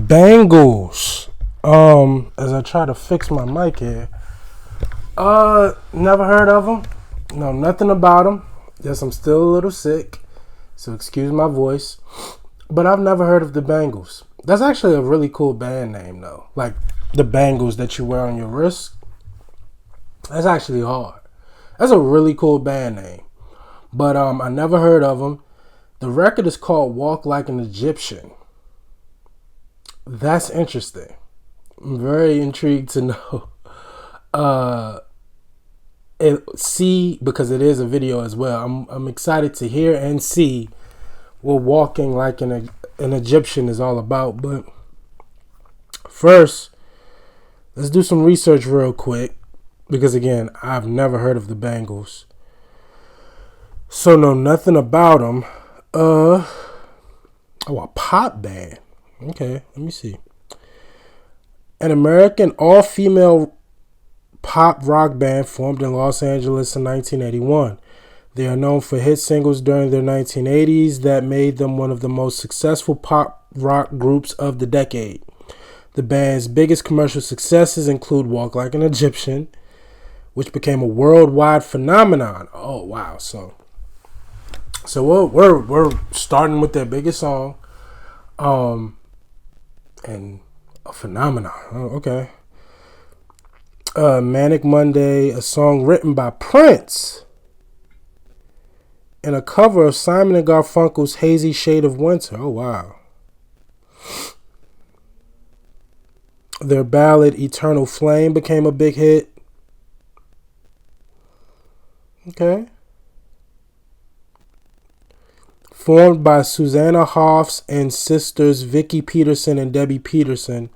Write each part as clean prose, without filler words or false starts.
Bangles. As I try to fix my mic here. Never heard of them. Know nothing about them. Yes, I'm still a little sick, so excuse my voice. But I've never heard of the Bangles. That's actually a really cool band name, though. Like the bangles that you wear on your wrist. That's actually hard. That's a really cool band name. But I never heard of them. The record is called Walk Like an Egyptian. That's interesting. I'm very intrigued to know. Because it is a video as well. I'm excited to hear and see what Walking Like an Egyptian is all about. But first, let's do some research real quick. Because again, I've never heard of the Bangles. So know nothing about them. A pop band. Okay, let me see. An American all-female pop rock band formed in Los Angeles in 1981. They are known for hit singles during their 1980s that made them one of the most successful pop rock groups of the decade. The band's biggest commercial successes include Walk Like an Egyptian, which became a worldwide phenomenon. Oh, wow. So we're starting with their biggest song. And a phenomenon. Oh, okay. Manic Monday, a song written by Prince, and a cover of Simon & Garfunkel's Hazy Shade of Winter. Oh, wow. Their ballad, Eternal Flame, became a big hit. Okay. Formed by Susanna Hoffs and sisters Vicky Peterson and Debbie Peterson,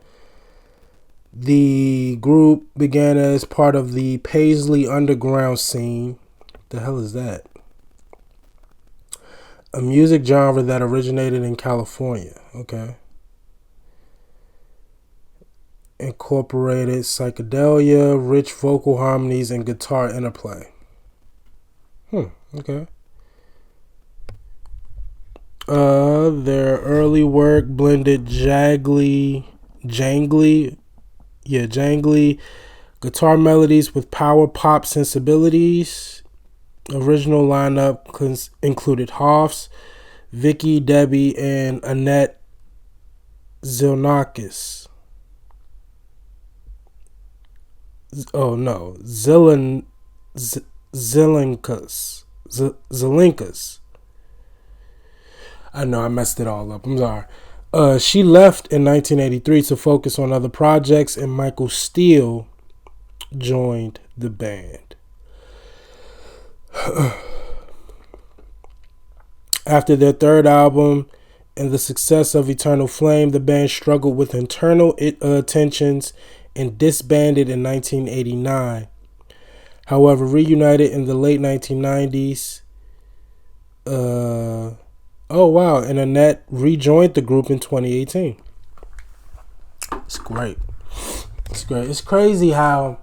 the group began as part of the Paisley underground scene. The hell is that? A music genre that originated in California. Okay. Incorporated psychedelia, rich vocal harmonies, and guitar interplay. Okay. Their early work blended jangly guitar melodies with power pop sensibilities. Original lineup included Hoffs, Vicky, Debbie, and Annette Zilnakis. Zelinkas. I know I messed it all up. I'm sorry. She left in 1983 to focus on other projects, and Michael Steele joined the band. After their third album and the success of Eternal Flame, the band struggled with internal tensions and disbanded in 1989. However, reunited in the late 1990s. And Annette rejoined the group in 2018. It's great. It's crazy how,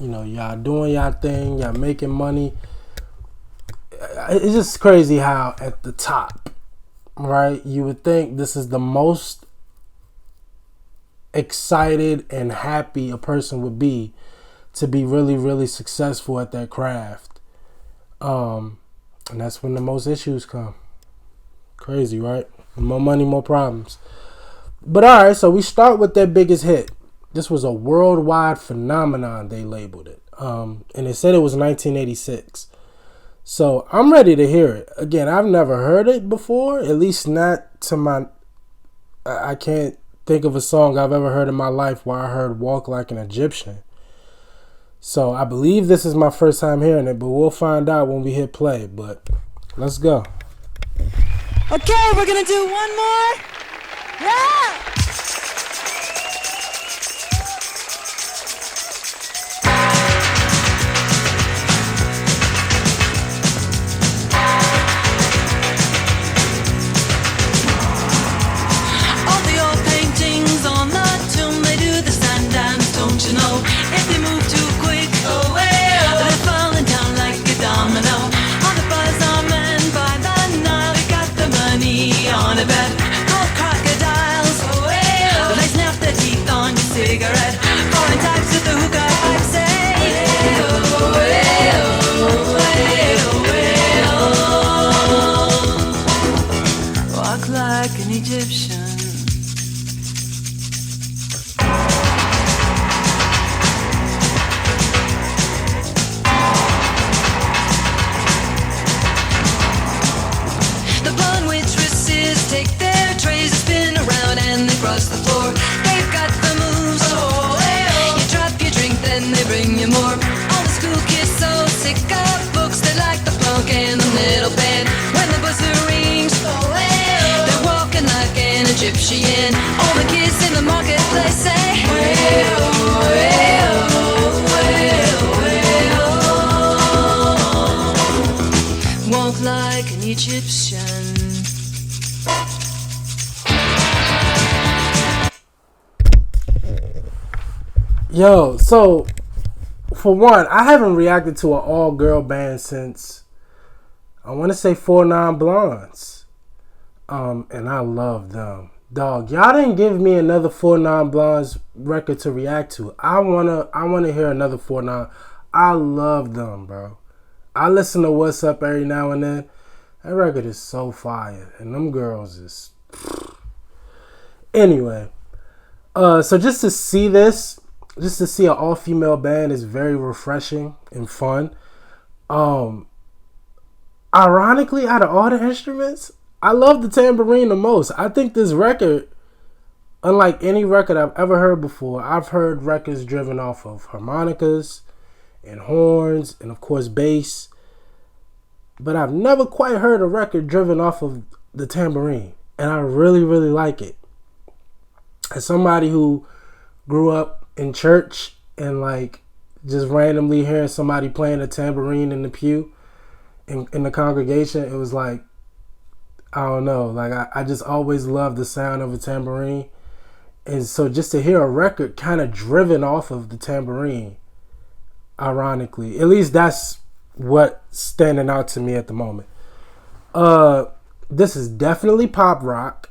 y'all doing y'all thing, y'all making money. It's just crazy how at the top, right, you would think this is the most excited and happy a person would be to be really, really successful at their craft. And that's when the most issues come. Crazy, right? More money, more problems. But all right, so we start with their biggest hit. This was a worldwide phenomenon, they labeled it. And they said it was 1986. So I'm ready to hear it. Again, I've never heard it before, at least not to my... I can't think of a song I've ever heard in my life where I heard Walk Like an Egyptian. So I believe this is my first time hearing it, but we'll find out when we hit play. But let's go. Okay, we're gonna do one more. Yeah! All the old paintings on the tomb, they do the sand dance, don't you know? If they move too quick, they're falling down like a domino. All the buzz are men by the night, we got the money on a bet. Cold across the floor. They've got the moves. You drop your drink, then they bring you more. All the school kids so sick of books, they like the punk and the metal band. When the buzzer rings, they're walking like an Egyptian. All the kids in the marketplace say, way-oh, way-oh, way-oh, way-oh. Walk like an Egyptian. Yo, so for one, I haven't reacted to an all-girl band since I want to say 4 Blondes, and I love them. Dog, y'all didn't give me another 4 Blondes record to react to. I wanna hear another 4 I love them, bro. I listen to What's Up every now and then. That record is so fire, and them girls is. Anyway, so just to see this. Just to see an all-female band is very refreshing and fun. Ironically, out of all the instruments, I love the tambourine the most. I think this record, unlike any record I've ever heard before, I've heard records driven off of harmonicas and horns and, of course, bass. But I've never quite heard a record driven off of the tambourine. And I really, really like it. As somebody who grew up in church and like just randomly hearing somebody playing a tambourine in the pew in the congregation, it was like, I don't know, like I just always loved the sound of a tambourine. And so just to hear a record kind of driven off of the tambourine, ironically, at least that's what's standing out to me at the moment. This is definitely pop rock.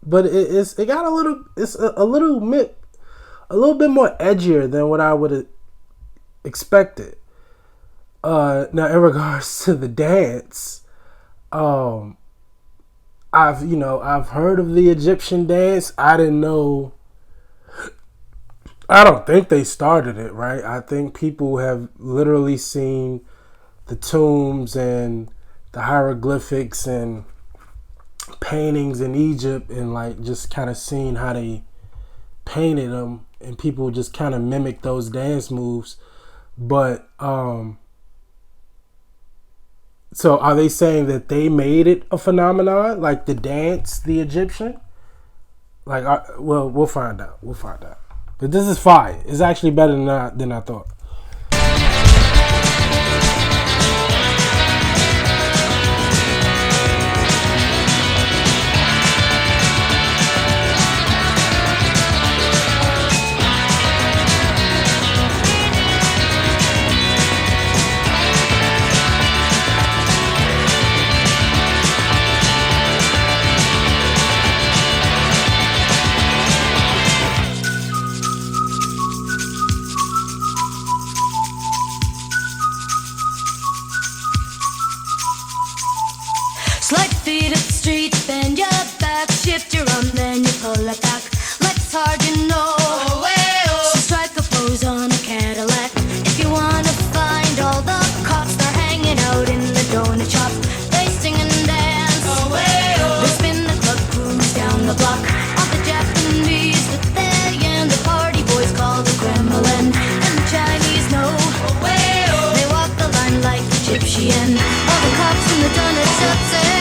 But it's got a little bit more edgier than what I would have expected. Now in regards to the dance, I've heard of the Egyptian dance. I don't think they started it, right? I think people have literally seen the tombs and the hieroglyphics and paintings in Egypt and like just kind of seeing how they painted them, and people just kind of mimic those dance moves. But so are they saying that they made it a phenomenon, like the dance, the Egyptian? Like, well, we'll find out. But this is fire. It's actually better than I thought. Slide feet up the street, bend your back, shift your arm, then you pull it back. Legs hard, you know. So strike a pose on a Cadillac. If you wanna find all the cops, they're hanging out in the donut shop. They sing and dance. They spin the club, cruise down the block. All the Japanese with their yen, the party boys call the Kremlin, and the Chinese know. They walk the line like Egyptian. All the cops in the donut shop say,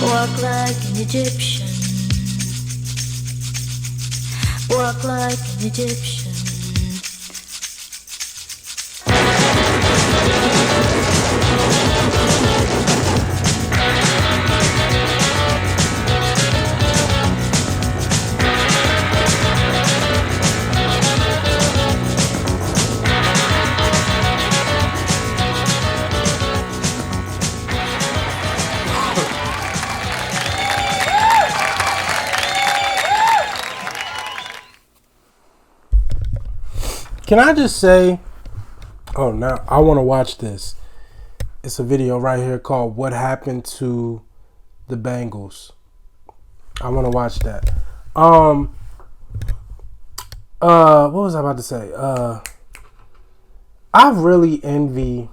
walk like an Egyptian. Walk like an Egyptian. Can I just say, oh, now I want to watch this. It's a video right here called What Happened to the Bangles. I want to watch that. What was I about to say? I really envy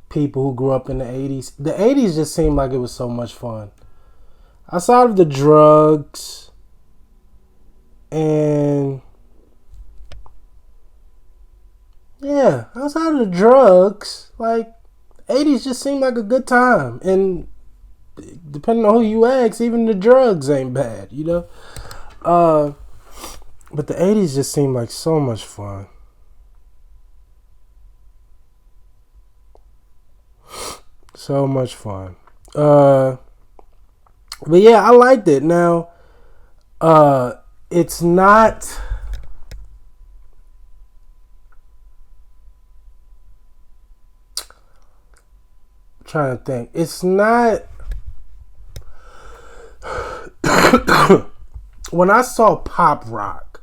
people who grew up in the 80s. The 80s just seemed like it was so much fun. Outside of the drugs and yeah, outside of the drugs, like 80s just seemed like a good time. And depending on who you ask, even the drugs ain't bad, you know? But the 80s just seemed like so much fun. So much fun. But yeah, I liked it. Now, it's not. I'm trying to think. It's not. When I saw pop rock,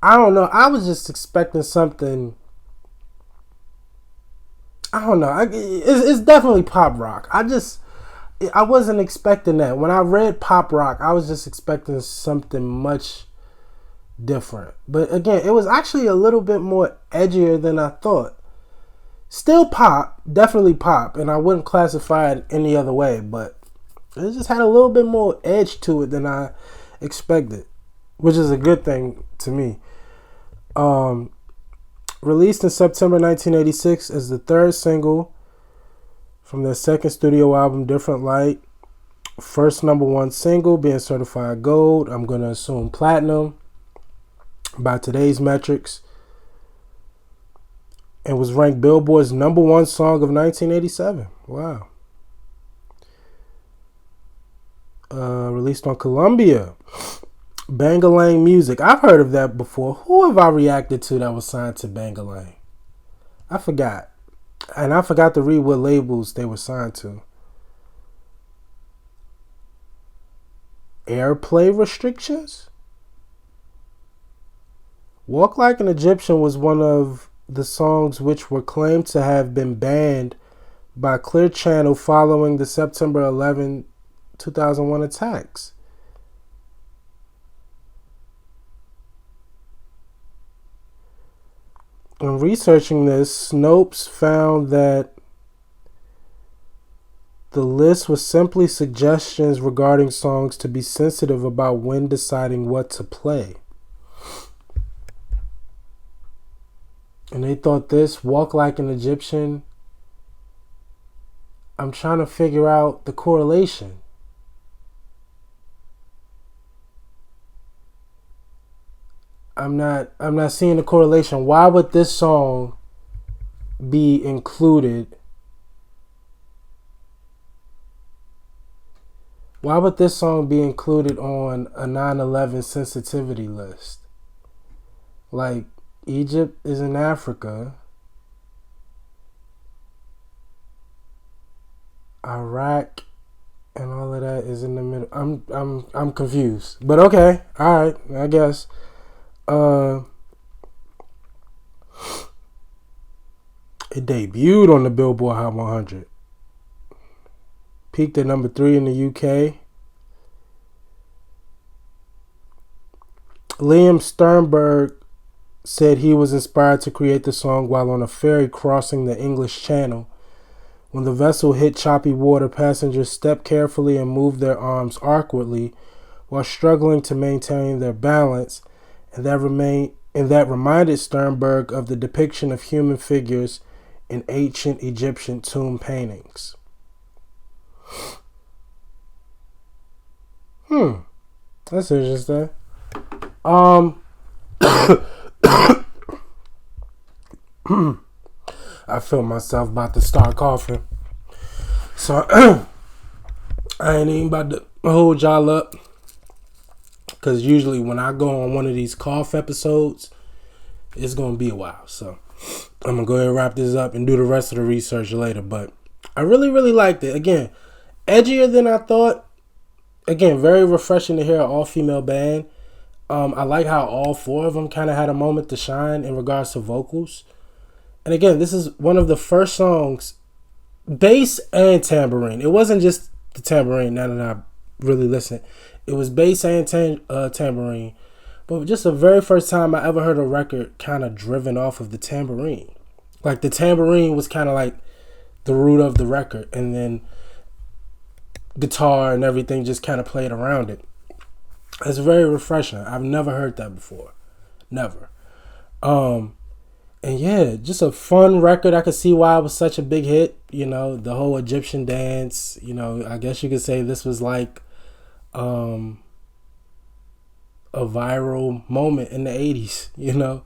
I don't know. I was just expecting something. I don't know. It's definitely pop rock. I wasn't expecting that. When I read pop rock, I was just expecting something much different. But again, it was actually a little bit more edgier than I thought. Still pop, definitely pop, and I wouldn't classify it any other way, but it just had a little bit more edge to it than I expected, which is a good thing to me. Released in September 1986 as the third single from their second studio album, Different Light. First #1 single, being certified gold. I'm going to assume platinum by today's metrics. And was ranked Billboard's #1 song of 1987. Wow. Released on Columbia. Bangles Music. I've heard of that before. Who have I reacted to that was signed to Bangles? I forgot. And I forgot to read what labels they were signed to. Airplay restrictions? Walk Like an Egyptian was one of the songs which were claimed to have been banned by Clear Channel following the September 11, 2001 attacks. In researching this, Snopes found that the list was simply suggestions regarding songs to be sensitive about when deciding what to play. And they thought this, Walk Like an Egyptian, I'm trying to figure out the correlation. I'm not seeing the correlation. Why would this song be included? Why would this song be included on a 9/11 sensitivity list? Like, Egypt is in Africa. Iraq and all of that is in the middle. I'm confused. But okay, all right, I guess. It debuted on the Billboard Hot 100. Peaked at #3 in the UK. Liam Sternberg said he was inspired to create the song while on a ferry crossing the English Channel. When the vessel hit choppy water, passengers stepped carefully and moved their arms awkwardly while struggling to maintain their balance, and that reminded Sternberg of the depiction of human figures in ancient Egyptian tomb paintings. That's interesting. I feel myself about to start coughing. So I ain't even about to hold y'all up. Because usually when I go on one of these cough episodes, it's going to be a while. So I'm going to go ahead and wrap this up and do the rest of the research later. But I really, really liked it. Again, edgier than I thought. Again, very refreshing to hear an all-female band. I like how all four of them kind of had a moment to shine in regards to vocals. And again, this is one of the first songs, bass and tambourine. It wasn't just the tambourine now that I really listened. It was bass and tambourine. But just the very first time I ever heard a record kind of driven off of the tambourine. Like the tambourine was kind of like the root of the record, and then guitar and everything just kind of played around it. It's very refreshing. I've never heard that before. Never. And yeah, just a fun record. I could see why it was such a big hit. You know, the whole Egyptian dance. You know, I guess you could say this was like a viral moment in the 80s. You know,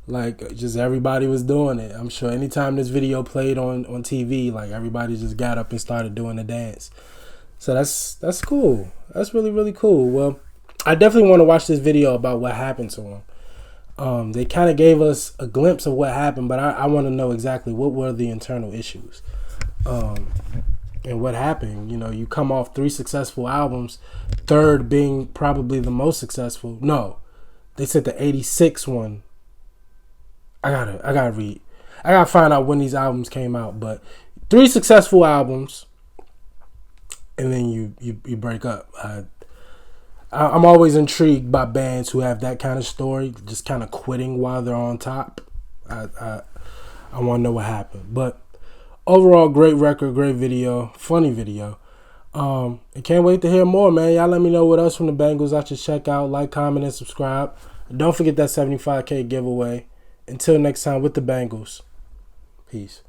like just everybody was doing it. I'm sure anytime this video played on TV, like everybody just got up and started doing the dance. So that's cool. That's really, really cool. Well, I definitely want to watch this video about what happened to him. They kind of gave us a glimpse of what happened, but I want to know exactly what were the internal issues, and what happened. You know, you come off 3 successful albums, third being probably the most successful. No, they said the '86 one. I gotta read. I gotta find out when these albums came out. But 3 successful albums, and then you break up. I'm always intrigued by bands who have that kind of story, just kind of quitting while they're on top. I want to know what happened. But overall, great record, great video, funny video. I can't wait to hear more, man. Y'all let me know what else from the Bangles I should check out. Like, comment, and subscribe. And don't forget that 75K giveaway. Until next time with the Bangles. Peace.